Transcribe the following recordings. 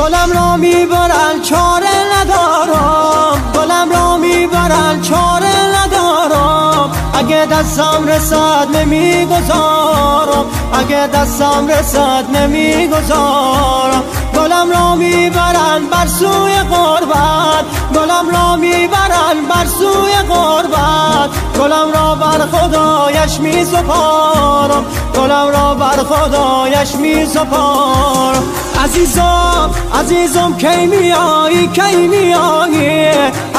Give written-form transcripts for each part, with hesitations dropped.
گلم را میبرن چاره ندارم، گلم را میبرن چاره ندارم. اگه دستم رسد نمیگذارم، اگه دستم رسد نمیگذارم. گلم را میبرن بر سوی غربت، گلم را میبرن بر سوی غربت. گلم را بر خدایش میسپارم، گلم را بر خدایش میسپارم. عزیزم عزیزم کی میایی کی میایی،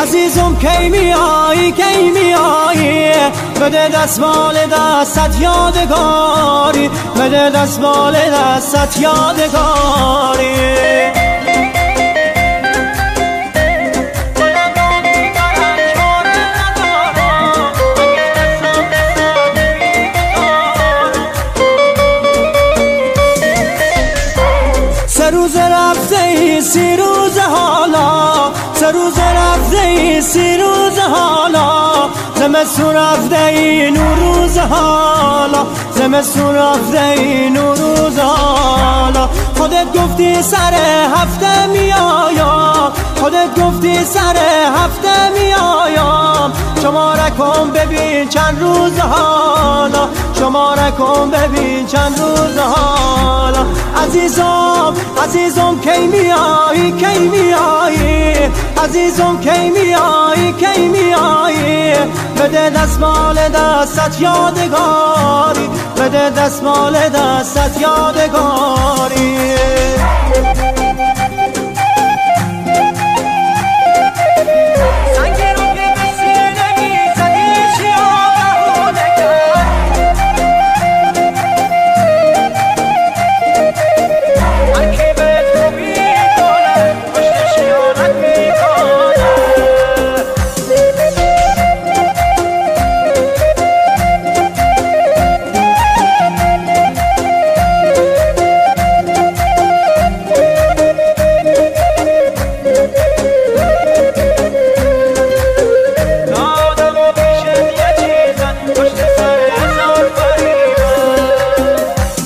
عزیزم کی میایی کی میایی. بده دستمال دستت یادگاری، بده دستمال دستت یادگاری. سه روز رفته ای سی روز حالا، سه روز رفته ای سی روز حالا. زمستون رفته ای نوروز حالا، زمستون رفته ای نوروز حالا. خودت گفتی سر هفته میایم، خودت گفتی سر هفته میایم. شماره کن ببین چند روز حالا، شماره کن ببین چند روز حالا. عزیزم عزیزم کی میایی کی میایی، عزیزم کی میایی کی میایی. بده دستمال دستت یادگاری، بده دستمال دستت یادگاری.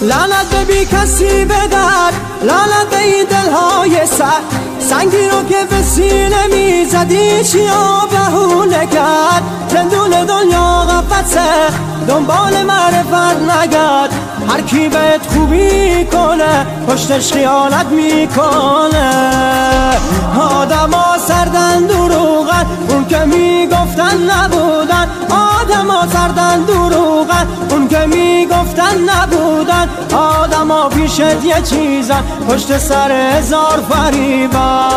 لعنت به بی کسی بدر، لعنت به این دلهای سر. سنگی رو که به سینه میزدی چیا بهونه کرد. زندون دنیا قفسه دنبال معرفت نگرد. هر کی بهت خوبی کنه پشتش خیانت میکنه. آدما سردن دروغن اون که میگفتن نبودن، آدما سردن دروغن اون که میگفتن نبودن. آدما پیشت یه چیزن پشت سر هزار فریبن.